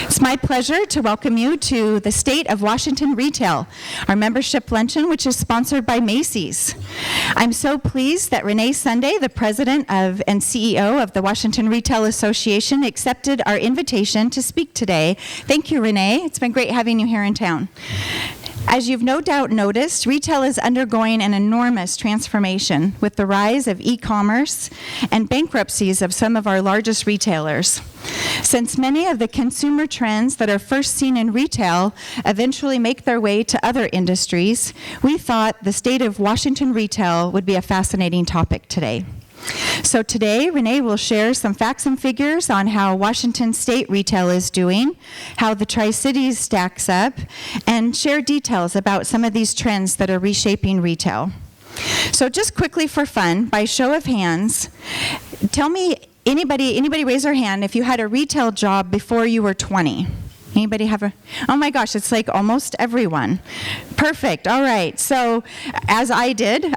It's my pleasure to welcome you to the State of Washington Retail, our membership luncheon, which is sponsored by Macy's. I'm so pleased that Renee Sunde, the president and CEO of the Washington Retail Association, accepted our invitation to speak today. Thank you, Renee. It's been great having you here in town. As you've no doubt noticed, retail is undergoing an enormous transformation with the rise of e-commerce and bankruptcies of some of our largest retailers. Since many of the consumer trends that are first seen in retail eventually make their way to other industries, we thought the state of Washington retail would be a fascinating topic today. So today, Renee will share some facts and figures on how Washington State retail is doing, how the Tri-Cities stacks up, and share details about some of these trends that are reshaping retail. So just quickly for fun, by show of hands, tell me, anybody raise their hand if you had a retail job before you were 20? Anybody have a, oh my gosh, it's like almost everyone. Perfect, all right. So as I did,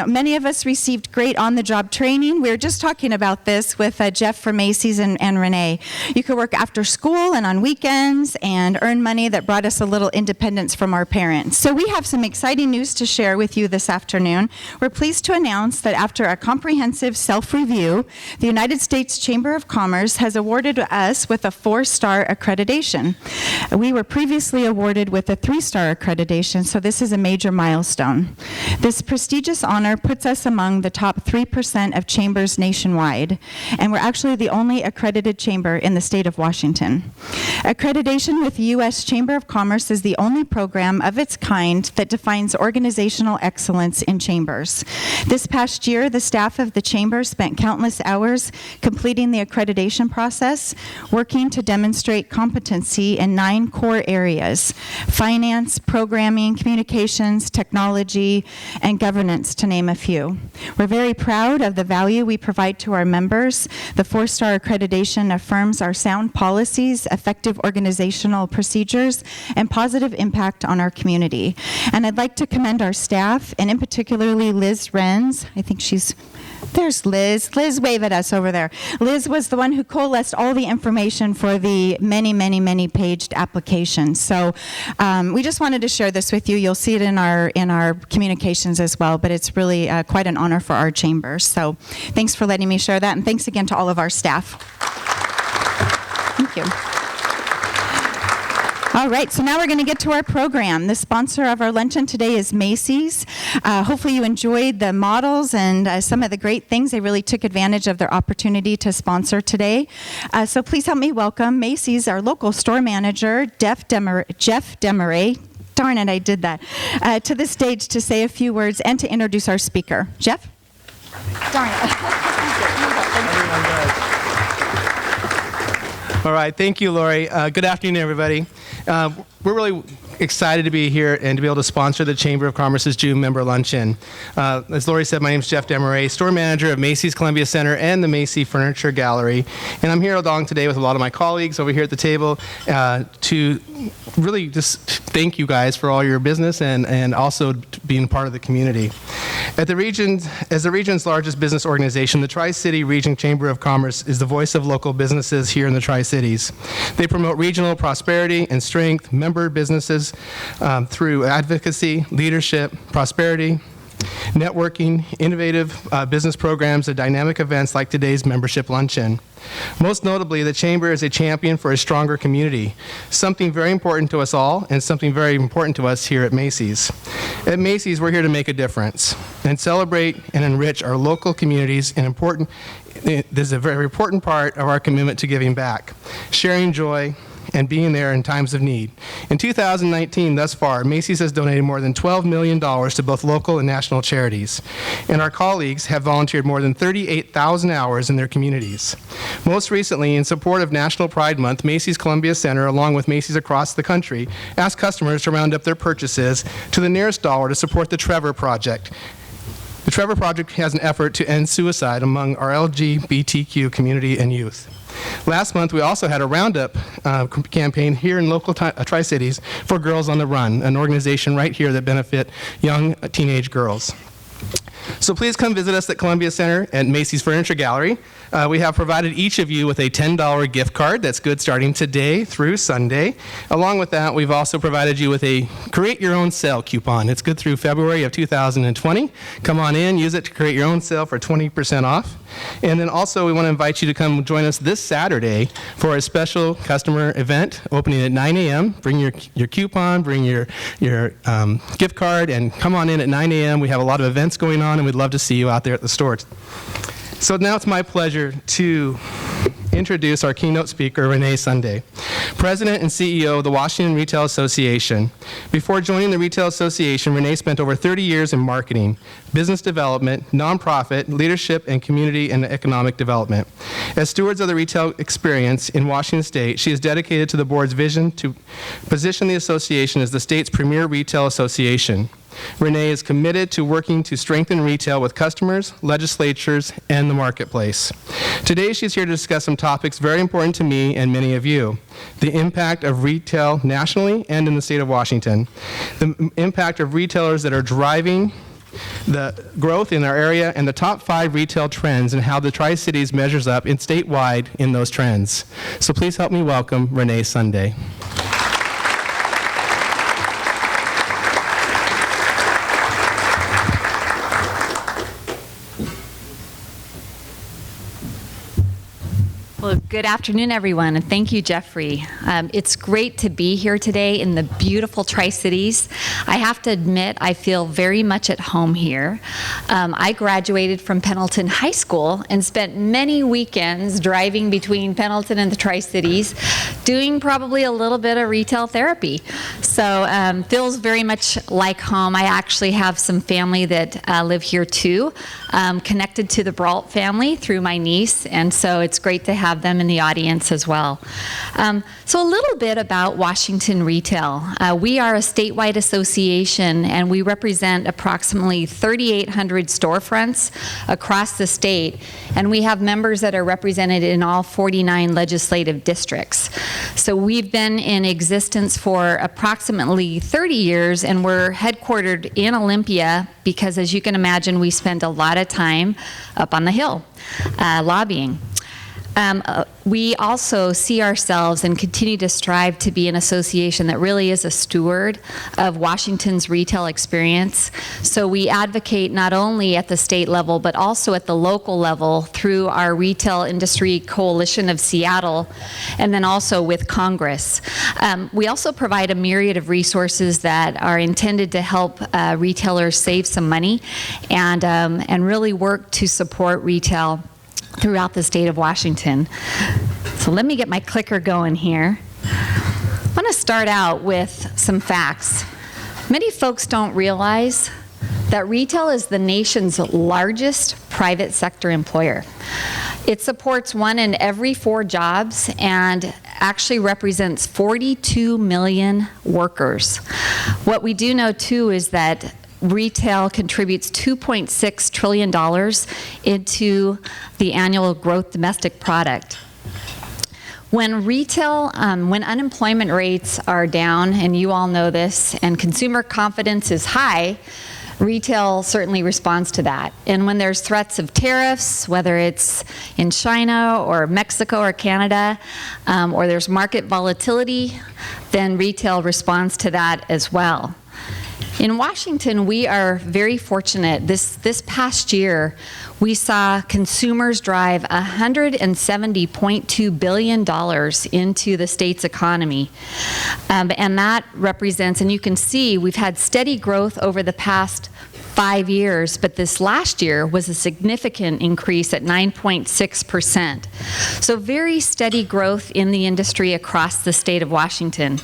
many of us received great on-the-job training. We were just talking about this with Jeff from Macy's and Renee. You could work after school and on weekends and earn money that brought us a little independence from our parents. So we have some exciting news to share with you this afternoon. We're pleased to announce that after a comprehensive self-review, the United States Chamber of Commerce has awarded us with a 4-star accreditation. We were previously awarded with a 3-star accreditation, so this is a major milestone. This prestigious honor puts us among the top 3% of chambers nationwide, and we're actually the only accredited chamber in the state of Washington. Accreditation with the U.S. Chamber of Commerce is the only program of its kind that defines organizational excellence in chambers. This past year, the staff of the chamber spent countless hours completing the accreditation process, working to demonstrate competency in 9 core areas: finance, programming, communications, technology, and governance, to name a few. We're very proud of the value we provide to our members. The 4-star accreditation affirms our sound policies, effective organizational procedures, and positive impact on our community. And I'd like to commend our staff, and in particularly Liz Renz. I think there's Liz. Liz, wave at us over there. Liz was the one who coalesced all the information for the many paged application. So we just wanted to share this with you. You'll see it in our communications as well, but it's really quite an honor for our chamber. So thanks for letting me share that, and thanks again to all of our staff. Thank you. All right, so now we're going to get to our program. The sponsor of our luncheon today is Macy's. Hopefully you enjoyed the models and some of the great things. They really took advantage of their opportunity to sponsor today. So please help me welcome Macy's, our local store manager, Jeff Demeray. Darn it, I did that. To the stage to say a few words and to introduce our speaker. Jeff? Darn it. All right, thank you, Lori. Good afternoon, everybody. We're really excited to be here and to be able to sponsor the Chamber of Commerce's June member luncheon. As Lori said, my name is Jeff Demeray, store manager of Macy's Columbia Center and the Macy Furniture Gallery. And I'm here along today with a lot of my colleagues over here at the table to really just thank you guys for all your business and also being part of the community. As the region's largest business organization, the Tri-City Region Chamber of Commerce is the voice of local businesses here in the Tri-Cities. They promote regional prosperity and strength, member businesses through advocacy, leadership, prosperity, networking, innovative business programs, and dynamic events like today's membership luncheon. Most notably, the Chamber is a champion for a stronger community, something very important to us all and something very important to us here at Macy's. At Macy's, we're here to make a difference and celebrate and enrich our local communities. This is a very important part of our commitment to giving back, sharing joy, and being there in times of need. In 2019, thus far, Macy's has donated more than $12 million to both local and national charities, and our colleagues have volunteered more than 38,000 hours in their communities. Most recently, in support of National Pride Month, Macy's Columbia Center, along with Macy's across the country, asked customers to round up their purchases to the nearest dollar to support the Trevor Project. The Trevor Project has an effort to end suicide among our LGBTQ community and youth. Last month, we also had a roundup campaign here in local Tri-Cities for Girls on the Run, an organization right here that benefit young teenage girls. So please come visit us at Columbia Center at Macy's Furniture Gallery. We have provided each of you with a $10 gift card that's good starting today through Sunday. Along with that, we've also provided you with a Create Your Own Sale coupon. It's good through February of 2020. Come on in, use it to create your own sale for 20% off. And then also, we want to invite you to come join us this Saturday for a special customer event opening at 9 a.m. Bring your coupon, bring your gift card, and come on in at 9 a.m. We have a lot of events going on, and we'd love to see you out there at the store. So now it's my pleasure to introduce our keynote speaker, Renee Sunde, President and CEO of the Washington Retail Association. Before joining the Retail Association, Renee spent over 30 years in marketing, business development, nonprofit, leadership, and community and economic development. As stewards of the retail experience in Washington State, she is dedicated to the board's vision to position the association as the state's premier retail association. Renee is committed to working to strengthen retail with customers, legislatures, and the marketplace. Today, she's here to discuss some topics very important to me and many of you: the impact of retail nationally and in the state of Washington, the impact of retailers that are driving the growth in our area, and the top 5 retail trends and how the Tri-Cities measures up in statewide in those trends. So please help me welcome Renee Sunde. Well, good afternoon, everyone, and thank you, Jeffrey. It's great to be here today in the beautiful Tri-Cities. I have to admit, I feel very much at home here. I graduated from Pendleton High School and spent many weekends driving between Pendleton and the Tri-Cities, doing probably a little bit of retail therapy. So feels very much like home. I actually have some family that live here too, connected to the Brault family through my niece, and so it's great to have them in the audience as well. So a little bit about Washington Retail. We are a statewide association, and we represent approximately 3,800 storefronts across the state, and we have members that are represented in all 49 legislative districts. So we've been in existence for approximately 30 years, and we're headquartered in Olympia because, as you can imagine, we spend a lot of time up on the Hill lobbying. We also see ourselves and continue to strive to be an association that really is a steward of Washington's retail experience. So we advocate not only at the state level, but also at the local level through our Retail Industry Coalition of Seattle, and then also with Congress. We also provide a myriad of resources that are intended to help retailers save some money and really work to support retail throughout the state of Washington. So let me get my clicker going here. I want to start out with some facts. Many folks don't realize that retail is the nation's largest private sector employer. It supports 1 in every 4 jobs and actually represents 42 million workers. What we do know too is that retail contributes $2.6 trillion into the annual gross domestic product. When unemployment rates are down, and you all know this, and consumer confidence is high, retail certainly responds to that. And when there's threats of tariffs, whether it's in China or Mexico or Canada, or there's market volatility, then retail responds to that as well. In Washington, we are very fortunate. This past year, we saw consumers drive $170.2 billion into the state's economy. And that represents, and you can see, we've had steady growth over the past 5 years, but this last year was a significant increase at 9.6%. So very steady growth in the industry across the state of Washington.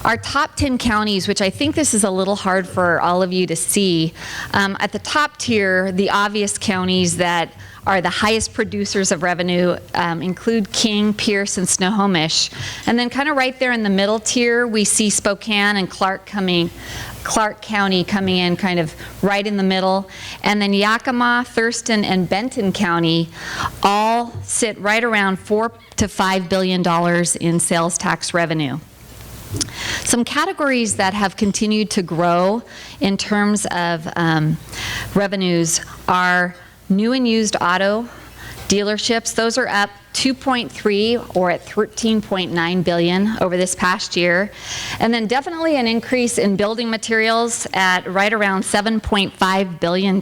Our top 10 counties, which I think this is a little hard for all of you to see, at the top tier, the obvious counties that are the highest producers of revenue, include King, Pierce, and Snohomish. And then kind of right there in the middle tier, we see Spokane and Clark County coming in kind of right in the middle. And then Yakima, Thurston, and Benton County all sit right around $4 to $5 billion in sales tax revenue. Some categories that have continued to grow in terms of revenues are new and used auto dealerships. Those are up 2.3 or at 13.9 billion over this past year. And then definitely an increase in building materials at right around $7.5 billion.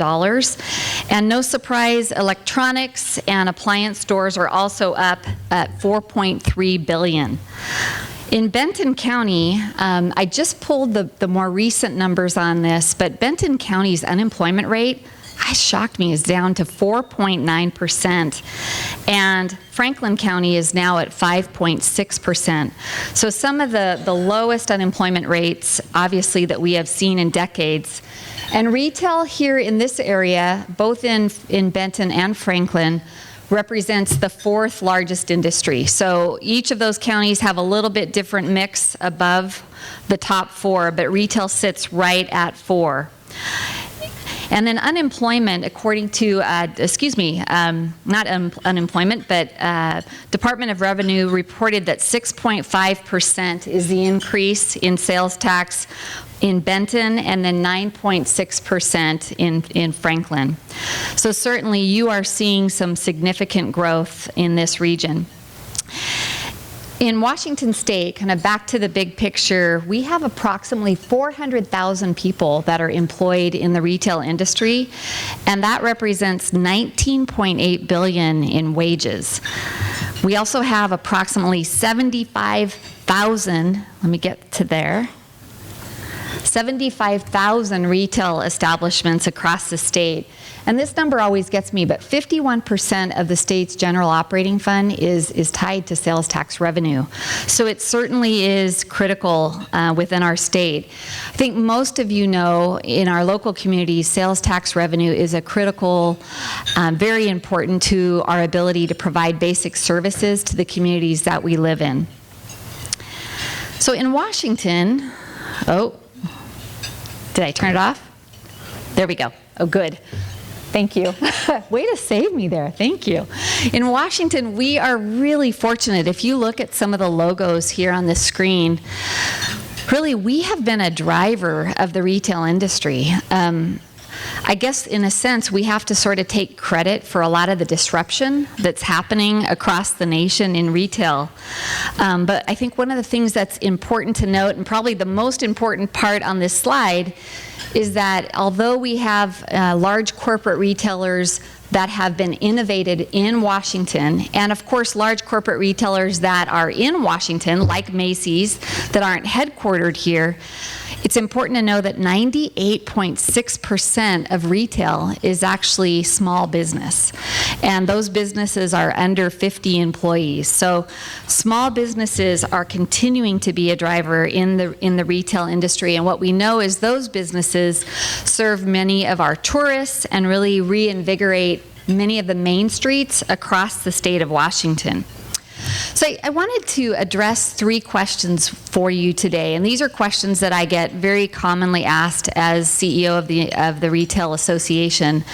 And no surprise, electronics and appliance stores are also up at 4.3 billion. In Benton County, I just pulled the more recent numbers on this, but Benton County's unemployment rate, shocked me, is down to 4.9%. And Franklin County is now at 5.6%. So some of the lowest unemployment rates, obviously, that we have seen in decades. And retail here in this area, both in Benton and Franklin, represents the fourth largest industry. So each of those counties have a little bit different mix above the top four, but retail sits right at 4. And then unemployment, according to, not unemployment, but Department of Revenue reported that 6.5% is the increase in sales tax in Benton, and then 9.6% in Franklin. So certainly you are seeing some significant growth in this region. In Washington State, kind of back to the big picture, we have approximately 400,000 people that are employed in the retail industry, and that represents $19.8 billion in wages. We also have approximately 75,000, let me get to there, 75,000 retail establishments across the state. And this number always gets me, but 51% of the state's general operating fund is tied to sales tax revenue. So it certainly is critical within our state. I think most of you know in our local communities, sales tax revenue is a critical, very important to our ability to provide basic services to the communities that we live in. So in Washington, did I turn it off? There we go. Oh, good. Thank you. Way to save me there. Thank you. In Washington, we are really fortunate. If you look at some of the logos here on the screen, really, we have been a driver of the retail industry. I guess in a sense, we have to sort of take credit for a lot of the disruption that's happening across the nation in retail. But I think one of the things that's important to note, and probably the most important part on this slide, is that although we have large corporate retailers that have been innovated in Washington, and of course large corporate retailers that are in Washington, like Macy's, that aren't headquartered here, it's important to know that 98.6% of retail is actually small business. And those businesses are under 50 employees. So small businesses are continuing to be a driver in the retail industry. And what we know is those businesses serve many of our tourists and really reinvigorate many of the main streets across the state of Washington. So I wanted to address 3 questions for you today, and these are questions that I get very commonly asked as CEO of the Retail Association.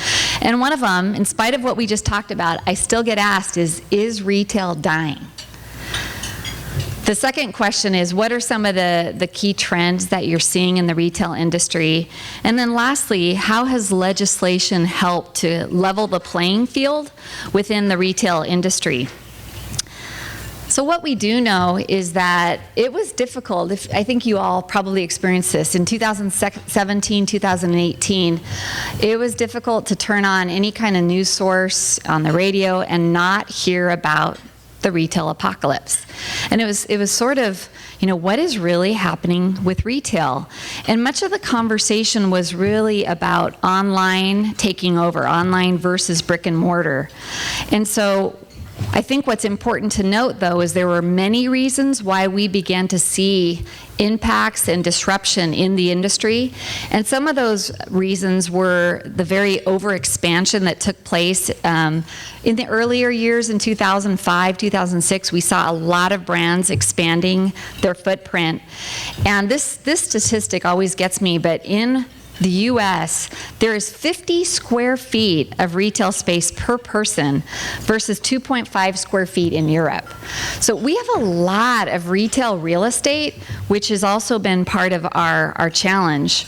And one of them, in spite of what we just talked about, I still get asked is retail dying? The second question is, what are some of the key trends that you're seeing in the retail industry? And then lastly, how has legislation helped to level the playing field within the retail industry? So what we do know is that it was difficult. I think you all probably experienced this. In 2017, 2018, it was difficult to turn on any kind of news source on the radio and not hear about the retail apocalypse. And it was sort of, what is really happening with retail? And much of the conversation was really about online taking over, online versus brick and mortar. And so I think what's important to note, though, is there were many reasons why we began to see impacts and disruption in the industry. And some of those reasons were the very overexpansion that took place in the earlier years in 2005, 2006. We saw a lot of brands expanding their footprint. And this statistic always gets me, but in the U.S., there is 50 square feet of retail space per person versus 2.5 square feet in Europe. So we have a lot of retail real estate, which has also been part of our challenge.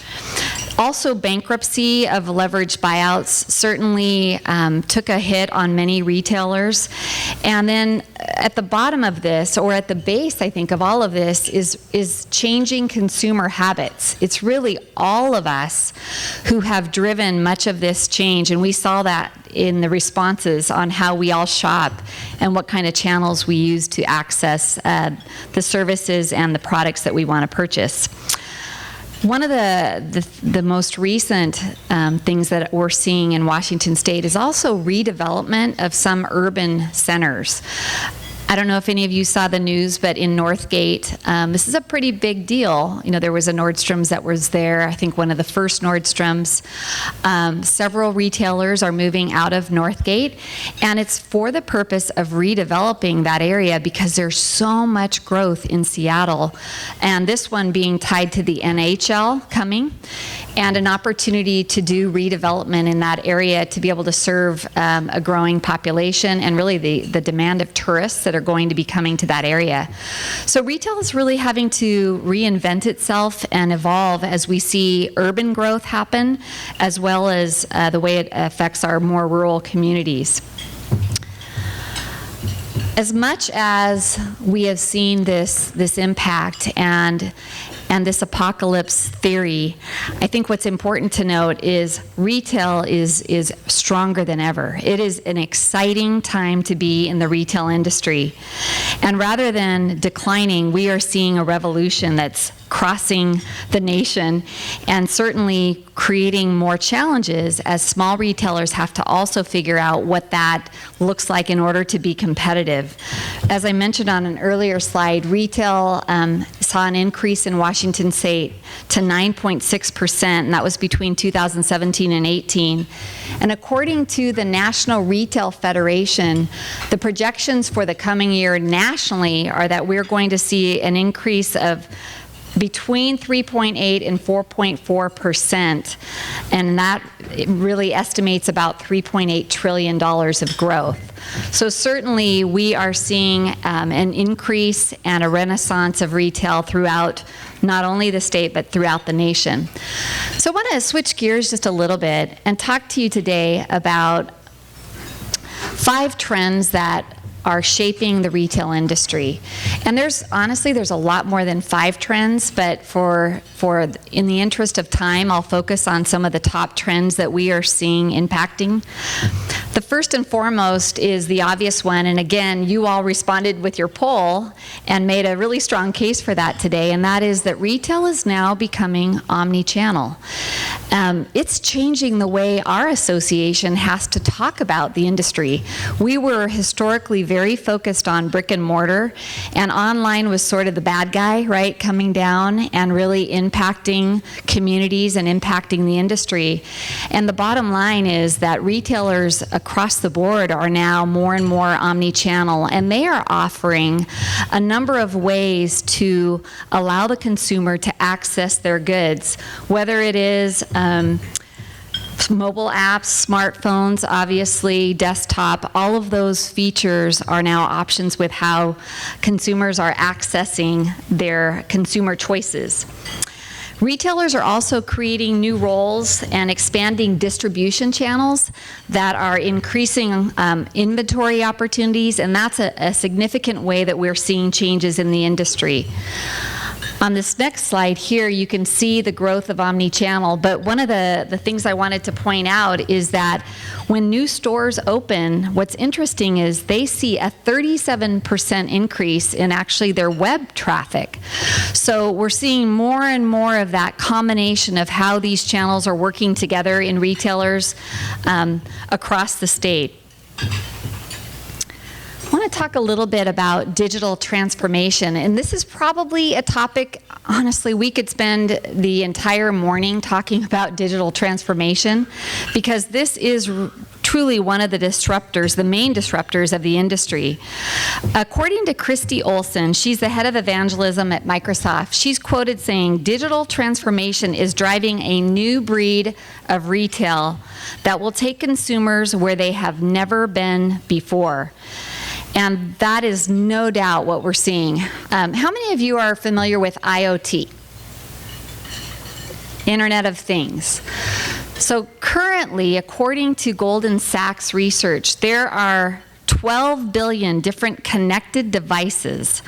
Also, bankruptcy of leveraged buyouts certainly took a hit on many retailers. And then at the bottom of this, or at the base, I think, of all of this is changing consumer habits. It's really all of us who have driven much of this change, and we saw that in the responses on how we all shop and what kind of channels we use to access the services and the products that we want to purchase. One of the most recent things that we're seeing in Washington State is also redevelopment of some urban centers. I don't know if any of you saw the news, but in Northgate, this is a pretty big deal. You know, there was a Nordstrom's that was there, I think one of the first Nordstrom's. Several retailers are moving out of Northgate, and it's for the purpose of redeveloping that area because there's so much growth in Seattle. And this one being tied to the NHL coming, and an opportunity to do redevelopment in that area to be able to serve a growing population and really the demand of tourists that are going to be coming to that area. So retail is really having to reinvent itself and evolve as we see urban growth happen, as well as the way it affects our more rural communities. As much as we have seen this impact and this apocalypse theory, I think what's important to note is retail is stronger than ever. It is an exciting time to be in the retail industry. And rather than declining, we are seeing a revolution that's crossing the nation and certainly creating more challenges as small retailers have to also figure out what that looks like in order to be competitive. As I mentioned on an earlier slide, retail saw an increase in Washington State to 9.6%, and that was between 2017 and 18. And according to the National Retail Federation, the projections for the coming year nationally are that we're going to see an increase of between 3.8 and 4.4%, and that really estimates about $3.8 trillion of growth. So certainly we are seeing an increase and a renaissance of retail throughout not only the state but throughout the nation. So I want to switch gears just a little bit and talk to you today about 5 trends that are shaping the retail industry. And there's a lot more than 5 trends, but for in the interest of time, I'll focus on some of the top trends that we are seeing impacting. The first and foremost is the obvious one, and again, you all responded with your poll and made a really strong case for that today, and that is that retail is now becoming omni-channel. It's changing the way our association has to talk about the industry. We were historically very focused on brick and mortar, and online was sort of the bad guy, right, coming down and really impacting communities and impacting the industry. And the bottom line is that retailers across the board are now more and more omni-channel, and they are offering a number of ways to allow the consumer to access their goods, whether it is mobile apps, smartphones, obviously, desktop, all of those features are now options with how consumers are accessing their consumer choices. Retailers are also creating new roles and expanding distribution channels that are increasing inventory opportunities, and that's a significant way that we're seeing changes in the industry. On this next slide here, you can see the growth of omni-channel, but one of the things I wanted to point out is that when new stores open, what's interesting is they see a 37% increase in actually their web traffic. So we're seeing more and more of that combination of how these channels are working together in retailers across the state. want to talk a little bit about digital transformation, and this is probably a topic, honestly, we could spend the entire morning talking about digital transformation, because this is truly one of the disruptors, the main disruptors of the industry. According to Christy Olson, she's the head of evangelism at Microsoft, she's quoted saying, "Digital transformation is driving a new breed of retail that will take consumers where they have never been before." And that is no doubt what we're seeing. How many of you are familiar with IoT? Internet of Things. So currently, according to Goldman Sachs research, there are 12 billion different connected devices.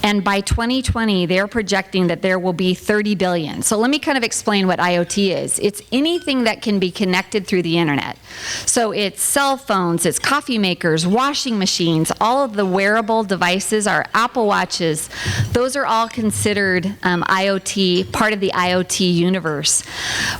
And by 2020, they're projecting that there will be 30 billion. So let me kind of explain what IoT is. It's anything that can be connected through the internet. So it's cell phones, it's coffee makers, washing machines, all of the wearable devices, our Apple Watches. Those are all considered IoT, part of the IoT universe.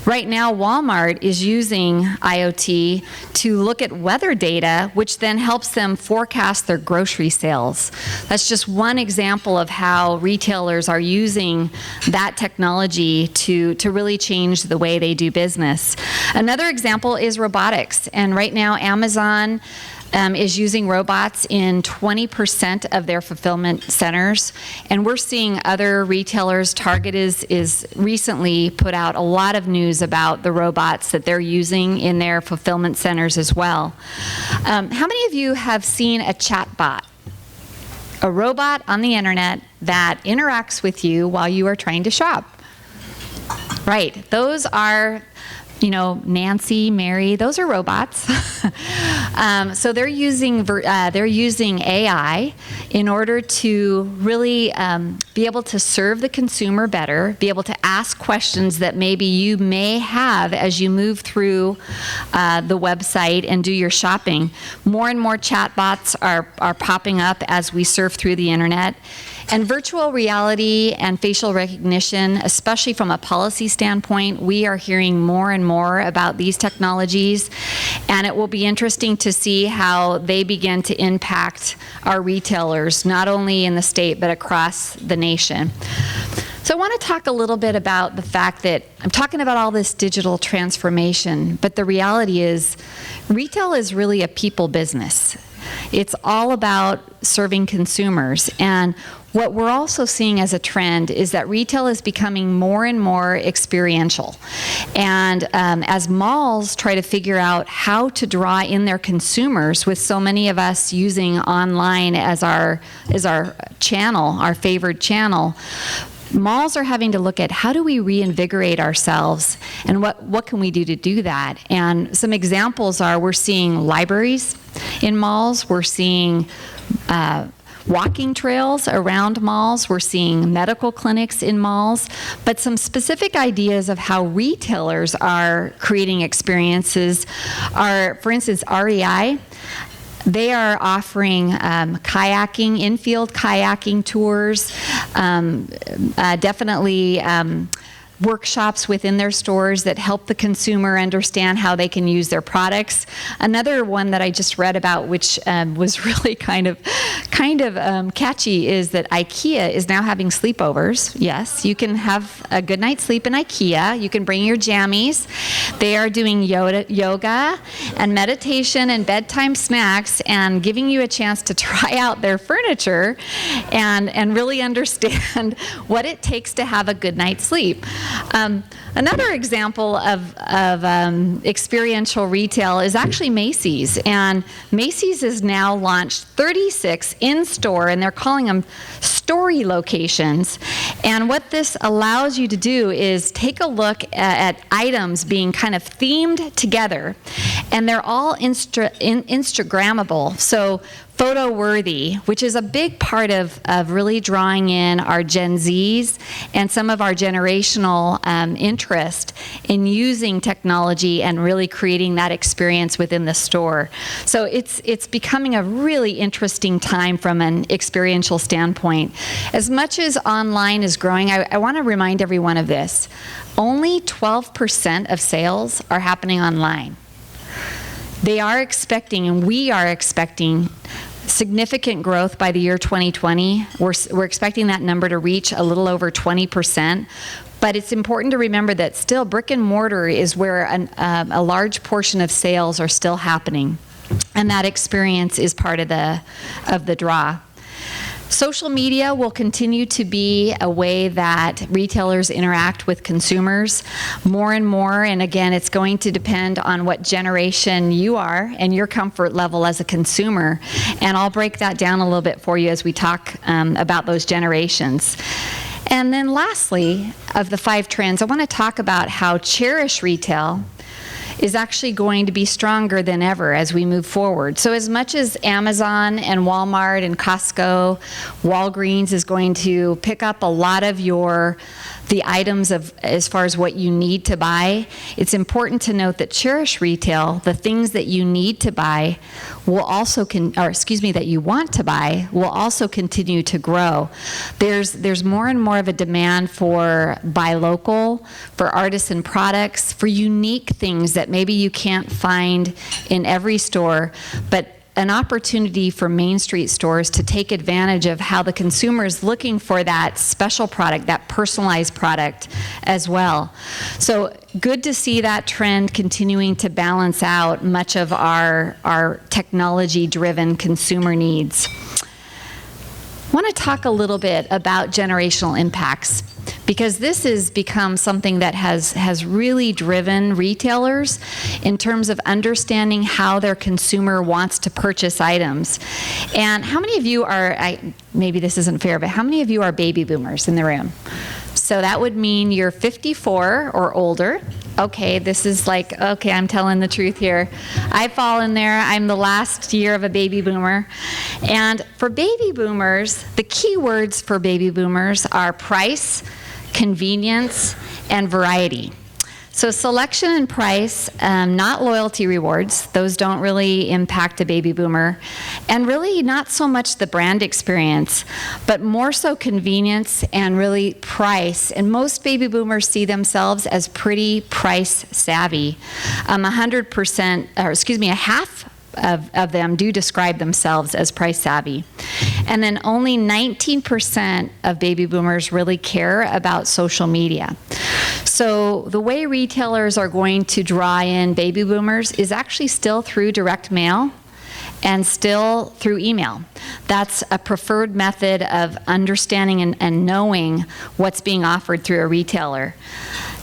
Right now, Walmart is using IoT to look at weather data, which then helps them forecast their grocery sales. That's just one example of how retailers are using that technology to really change the way they do business. Another example is robotics. And right now, Amazon is using robots in 20% of their fulfillment centers. And we're seeing other retailers, Target is recently put out a lot of news about the robots that they're using in their fulfillment centers as well. How many of you have seen a chatbot? A robot on the internet that interacts with you while you are trying to shop. Right, those are, Nancy, Mary, those are robots. So they're using AI in order to really be able to serve the consumer better, be able to ask questions that maybe you may have as you move through the website and do your shopping. More and more chatbots are popping up as we surf through the internet. And virtual reality and facial recognition, especially from a policy standpoint, we are hearing more and more about these technologies, and it will be interesting to see how they begin to impact our retailers, not only in the state, but across the nation. So I want to talk a little bit about the fact that I'm talking about all this digital transformation, but the reality is retail is really a people business. It's all about serving consumers. And what we're also seeing as a trend is that retail is becoming more and more experiential. And as malls try to figure out how to draw in their consumers, with so many of us using online as our channel, our favored channel, malls are having to look at how do we reinvigorate ourselves and what can we do to do that. And some examples are we're seeing libraries in malls, we're seeing walking trails around malls, we're seeing medical clinics in malls, but some specific ideas of how retailers are creating experiences are, for instance, REI. They are offering kayaking, infield kayaking tours, definitely workshops within their stores that help the consumer understand how they can use their products. Another one that I just read about, which was really kind of catchy, is that IKEA is now having sleepovers. Yes, you can have a good night's sleep in IKEA. You can bring your jammies. They are doing yoga and meditation and bedtime snacks and giving you a chance to try out their furniture and really understand what it takes to have a good night's sleep. Another example of experiential retail is actually Macy's, and Macy's has now launched 36 in-store, and they're calling them story locations. And what this allows you to do is take a look at items being kind of themed together, and they're all Instagrammable. So photo worthy, which is a big part of really drawing in our Gen Zs and some of our generational interest in using technology and really creating that experience within the store. So it's becoming a really interesting time from an experiential standpoint. As much as online is growing, I want to remind everyone of this. Only 12% of sales are happening online. They are expecting, and we are expecting, significant growth by the year 2020. We're expecting that number to reach a little over 20%. But it's important to remember that still brick and mortar is where a large portion of sales are still happening. And that experience is part of the draw. Social media will continue to be a way that retailers interact with consumers more and more. And again, it's going to depend on what generation you are and your comfort level as a consumer. And I'll break that down a little bit for you as we talk about those generations. And then lastly, of the 5 trends, I want to talk about how Cherish Retail is actually going to be stronger than ever as we move forward. So as much as Amazon and Walmart and Costco, Walgreens is going to pick up a lot of the items of as far as what you need to buy, it's important to note that Cherish Retail, the things that you need to buy will also that you want to buy will also continue to grow. There's more and more of a demand for buy local, for artisan products, for unique things that maybe you can't find in every store, but an opportunity for Main Street stores to take advantage of how the consumer is looking for that special product, that personalized product as well. So good to see that trend continuing to balance out much of our technology-driven consumer needs. I want to talk a little bit about generational impacts, because this has become something that has really driven retailers in terms of understanding how their consumer wants to purchase items. And how many of you are, maybe this isn't fair, but how many of you are baby boomers in the room? So that would mean you're 54 or older. Okay, this is like, okay, I'm telling the truth here. I fall in there. I'm the last year of a baby boomer. And for baby boomers, the key words for baby boomers are price, convenience, and variety. So selection and price, not loyalty rewards. Those don't really impact a baby boomer. And really not so much the brand experience, but more so convenience and really price. And most baby boomers see themselves as pretty price savvy. 100%, or excuse me, a half of them do describe themselves as price savvy. And then only 19% of baby boomers really care about social media. So the way retailers are going to draw in baby boomers is actually still through direct mail and still through email. That's a preferred method of understanding and knowing what's being offered through a retailer.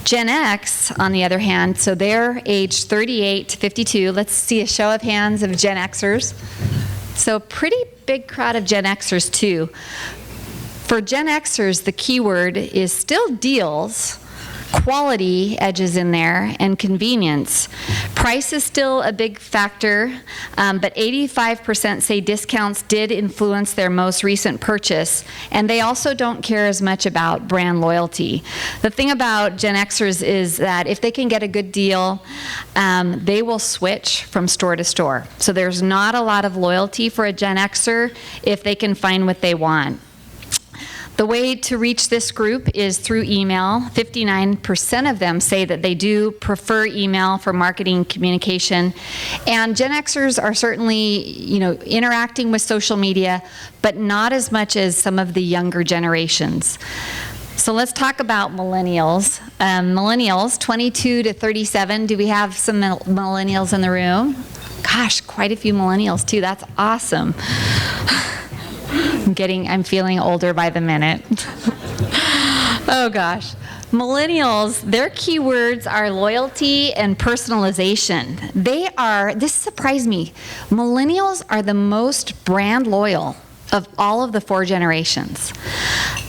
Gen X, on the other hand, so they're aged 38 to 52. Let's see a show of hands of Gen Xers. So pretty big crowd of Gen Xers too. For Gen Xers, the keyword is still deals, quality edges in there, and convenience. Price is still a big factor, but 85% say discounts did influence their most recent purchase, and they also don't care as much about brand loyalty. The thing about Gen Xers is that if they can get a good deal, they will switch from store to store. So there's not a lot of loyalty for a Gen Xer if they can find what they want. The way to reach this group is through email. 59% of them say that they do prefer email for marketing communication. And Gen Xers are certainly, interacting with social media, but not as much as some of the younger generations. So let's talk about millennials. Millennials, 22 to 37. Do we have some millennials in the room? Gosh, quite a few millennials too. That's awesome. I'm feeling older by the minute. Oh gosh. Millennials, their keywords are loyalty and personalization. This surprised me, millennials are the most brand loyal of all of the 4 generations.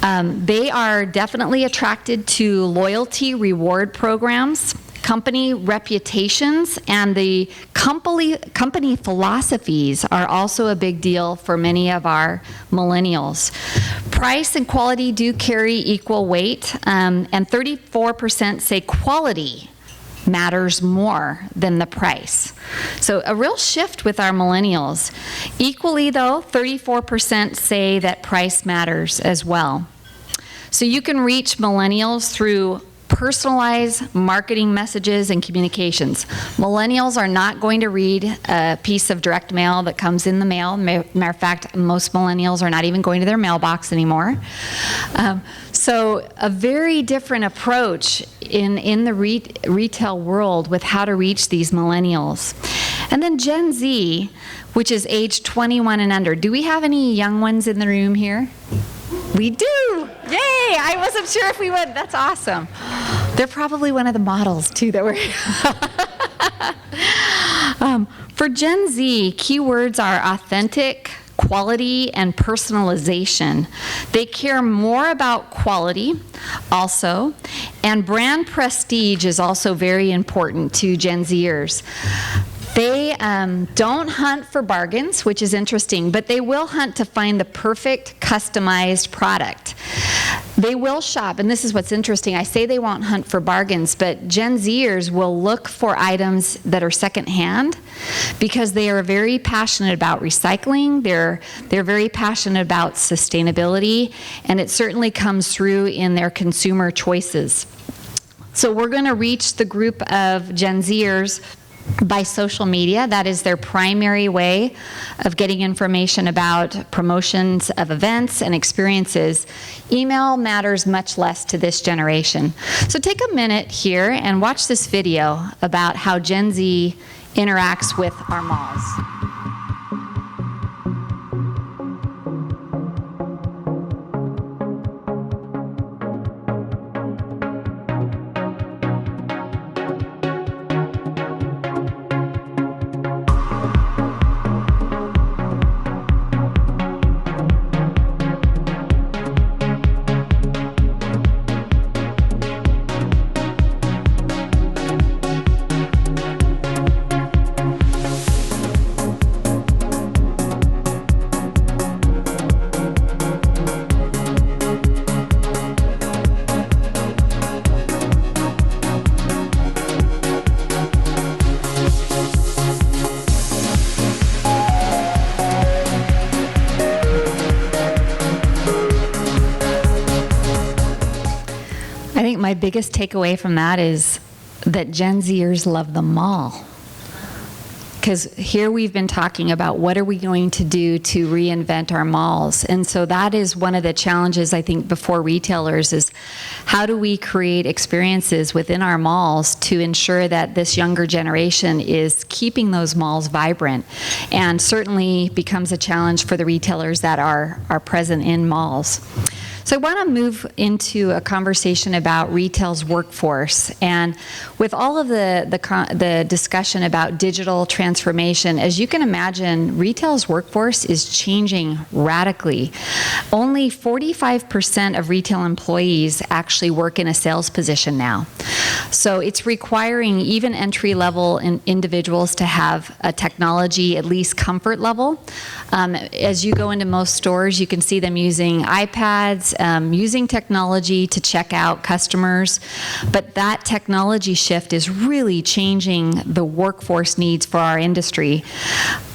They are definitely attracted to loyalty reward programs, company reputations, and the company philosophies are also a big deal for many of our millennials. Price and quality do carry equal weight, and 34% say quality matters more than the price. So a real shift with our millennials. Equally though, 34% say that price matters as well. So you can reach millennials through Personalize marketing messages and communications. Millennials are not going to read a piece of direct mail that comes in the mail. Matter of fact, most millennials are not even going to their mailbox anymore. So a very different approach in the retail world with how to reach these millennials. And then Gen Z, which is age 21 and under. Do we have any young ones in the room here? We do. Yay! I wasn't sure if we would. That's awesome. They're probably one of the models, too, that we're... For Gen Z, keywords are authentic, quality, and personalization. They care more about quality also, and brand prestige is also very important to Gen Zers. They don't hunt for bargains, which is interesting, but they will hunt to find the perfect customized product. They will shop, and this is what's interesting. I say they won't hunt for bargains, but Gen Zers will look for items that are secondhand because they are very passionate about recycling. They're very passionate about sustainability, and it certainly comes through in their consumer choices. So we're going to reach the group of Gen Zers by social media. That is their primary way of getting information about promotions of events and experiences. Email matters much less to this generation. So take a minute here and watch this video about how Gen Z interacts with our malls. My biggest takeaway from that is that Gen Zers love the mall. Because here we've been talking about what are we going to do to reinvent our malls. And so that is one of the challenges, I think, before retailers is how do we create experiences within our malls to ensure that this younger generation is keeping those malls vibrant, and certainly becomes a challenge for the retailers that are present in malls. So I want to move into a conversation about retail's workforce. And with all of the discussion about digital transformation, as you can imagine, retail's workforce is changing radically. Only 45% of retail employees actually work in a sales position now. So it's requiring even entry-level individuals to have a technology, at least comfort level. As you go into most stores, you can see them using iPads, using technology to check out customers. But that technology shift is really changing the workforce needs for our industry.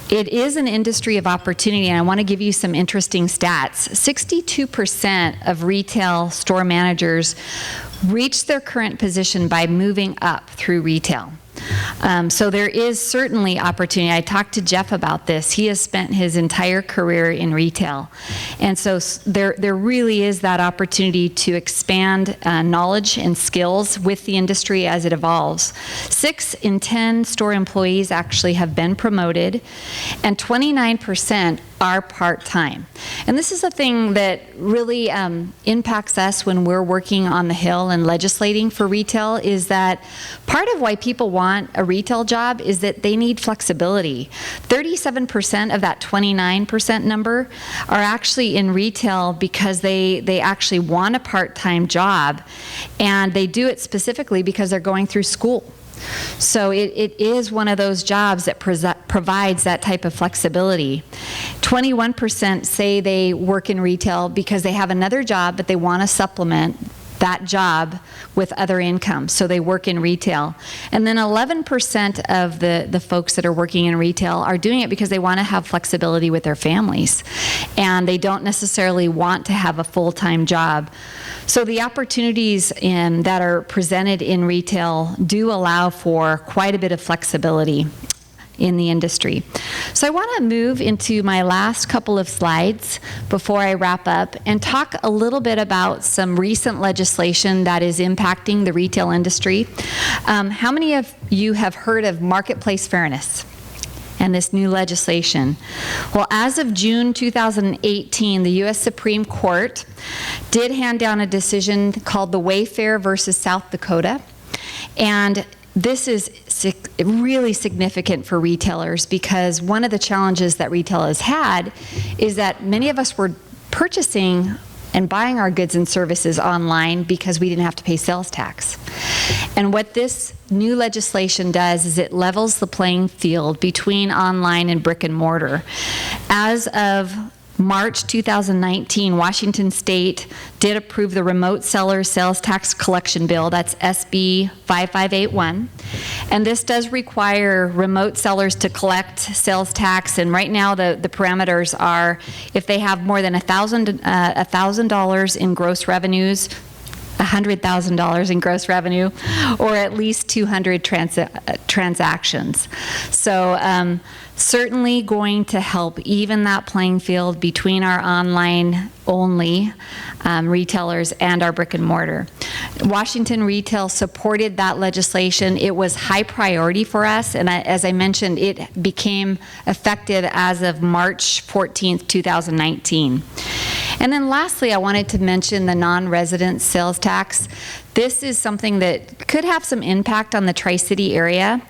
It is an industry of opportunity, and I want to give you some interesting stats. 62% of retail store managers reach their current position by moving up through retail. So there is certainly opportunity. I talked to Jeff about this. He has spent his entire career in retail. And so there really is that opportunity to expand knowledge and skills with the industry as it evolves. 6 in 10 store employees actually have been promoted, and 29% are part-time. And this is a thing that really impacts us when we're working on the Hill and legislating for retail, is that part of why people want a retail job is that they need flexibility. 37% of that 29% number are actually in retail because they actually want a part-time job, and they do it specifically because they're going through school. So it is one of those jobs that provides that type of flexibility. 21% say they work in retail because they have another job, but they want to supplement that job with other income, so they work in retail. And then 11% of the folks that are working in retail are doing it because they want to have flexibility with their families, and they don't necessarily want to have a full-time job. So the opportunities that are presented in retail do allow for quite a bit of flexibility in the industry. So I want to move into my last couple of slides before I wrap up and talk a little bit about some recent legislation that is impacting the retail industry. How many of you have heard of marketplace fairness and this new legislation? Well, as of June 2018, the U.S. Supreme Court did hand down a decision called the Wayfair versus South Dakota. And this is really significant for retailers, because one of the challenges that retail has had is that many of us were purchasing and buying our goods and services online because we didn't have to pay sales tax. And what this new legislation does is it levels the playing field between online and brick and mortar. As of March 2019, Washington State did approve the Remote Seller Sales Tax Collection Bill. That's SB 5581. And this does require remote sellers to collect sales tax. And right now, the parameters are if they have more than $1,000 in gross revenues, $100,000 in gross revenue, or at least 200 transactions. So certainly going to help even that playing field between our online only retailers and our brick and mortar. Washington Retail supported that legislation. It was high priority for us, and as I mentioned, it became effective as of March 14th, 2019. And then lastly, I wanted to mention the non-resident sales tax. This is something that could have some impact on the Tri-City area.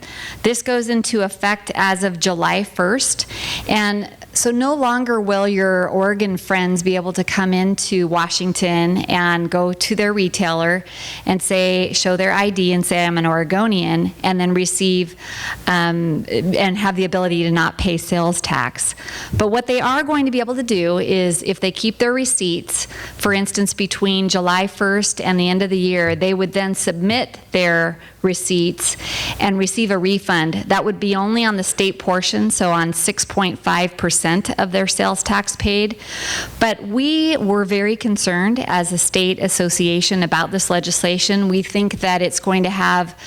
This goes into effect as of July 1st. And so no longer will your Oregon friends be able to come into Washington and go to their retailer and show their ID and say, I'm an Oregonian, and then receive and have the ability to not pay sales tax. But what they are going to be able to do is, if they keep their receipts, for instance, between July 1st and the end of the year, they would then submit their receipts and receive a refund. That would be only on the state portion, so on 6.5% of their sales tax paid. But we were very concerned as a state association about this legislation. We think that it's going to have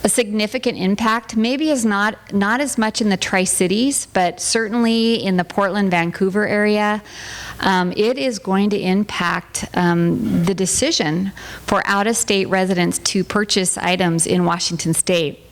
a significant impact, maybe not as much in the Tri-Cities, but certainly in the Portland, Vancouver area. It is going to impact the decision for out-of-state residents to purchase items in Washington State.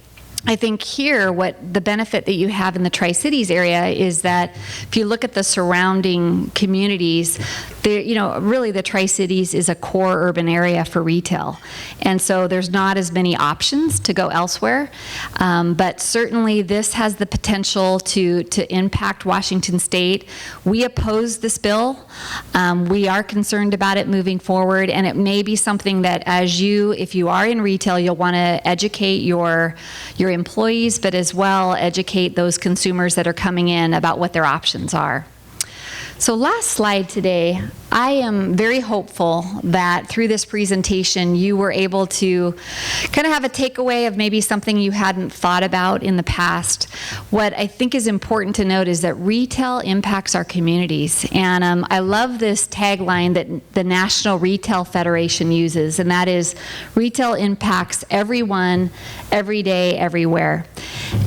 I think here, what the benefit that you have in the Tri-Cities area is that if you look at the surrounding communities, really the Tri-Cities is a core urban area for retail. And so there's not as many options to go elsewhere. But certainly this has the potential to impact Washington State. We oppose this bill. We are concerned about it moving forward. And it may be something that if you are in retail, you'll want to educate your employees, but as well educate those consumers that are coming in about what their options are. So last slide today, I am very hopeful that through this presentation you were able to kind of have a takeaway of maybe something you hadn't thought about in the past. What I think is important to note is that retail impacts our communities. And I love this tagline that the National Retail Federation uses, and that is, retail impacts everyone, every day, everywhere.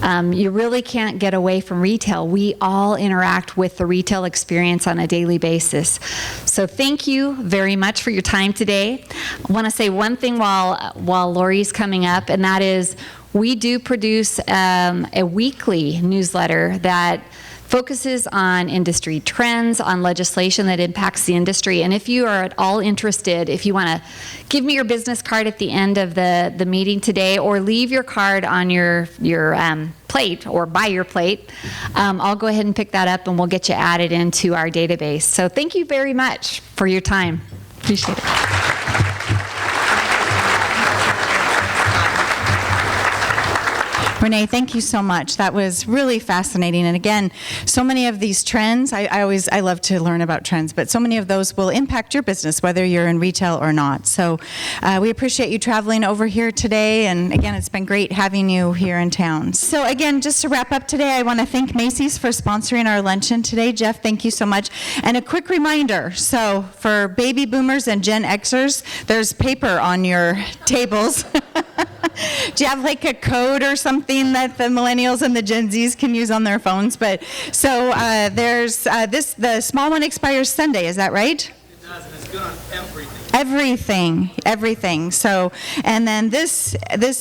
You really can't get away from retail. We all interact with the retail experience on a daily basis. So thank you very much for your time today. I want to say one thing while Lori's coming up, and that is we do produce a weekly newsletter that focuses on industry trends, on legislation that impacts the industry. And if you are at all interested, if you want to give me your business card at the end of the meeting today, or leave your card on your plate or by your plate, I'll go ahead and pick that up and we'll get you added into our database. So thank you very much for your time. Appreciate it. Renee, thank you so much. That was really fascinating. And again, so many of these trends, I love to learn about trends, but so many of those will impact your business, whether you're in retail or not. So we appreciate you traveling over here today. And again, it's been great having you here in town. So again, just to wrap up today, I want to thank Macy's for sponsoring our luncheon today. Jeff, thank you so much. And a quick reminder, so for baby boomers and Gen Xers, there's paper on your tables. Do you have like a code or something that the millennials and the Gen Zs can use on their phones? But so there's the small one expires Sunday, is that right? It does, and it's good on everything. Everything. So, and then this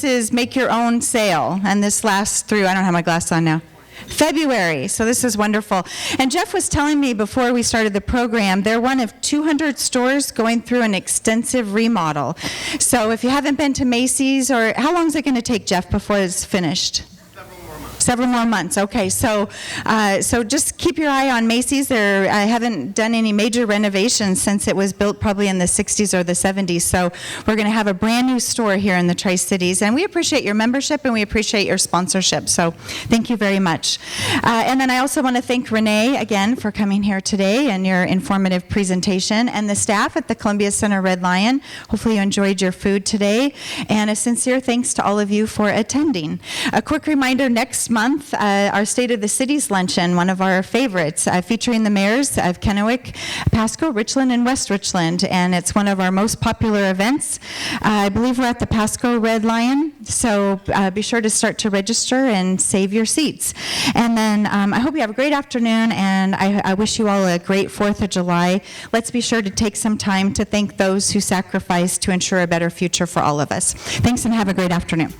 is make your own sale, and this lasts through, I don't have my glasses on now, February. So this is wonderful. And Jeff was telling me before we started the program, they're one of 200 stores going through an extensive remodel. So if you haven't been to Macy's, or how long is it going to take, Jeff, before it's finished? Several more months. Okay, so just keep your eye on Macy's. I haven't done any major renovations since it was built probably in the 60s or the 70s. So we're going to have a brand new store here in the Tri-Cities, and we appreciate your membership and we appreciate your sponsorship. So thank you very much. And then I also want to thank Renee again for coming here today and your informative presentation, and the staff at the Columbia Center Red Lion. Hopefully you enjoyed your food today, and a sincere thanks to all of you for attending. A quick reminder, next month, our State of the Cities luncheon, one of our favorites, featuring the mayors of Kennewick, Pasco, Richland, and West Richland, and it's one of our most popular events. I believe we're at the Pasco Red Lion, so be sure to start to register and save your seats. And then I hope you have a great afternoon, and I wish you all a great 4th of July. Let's be sure to take some time to thank those who sacrificed to ensure a better future for all of us. Thanks, and have a great afternoon.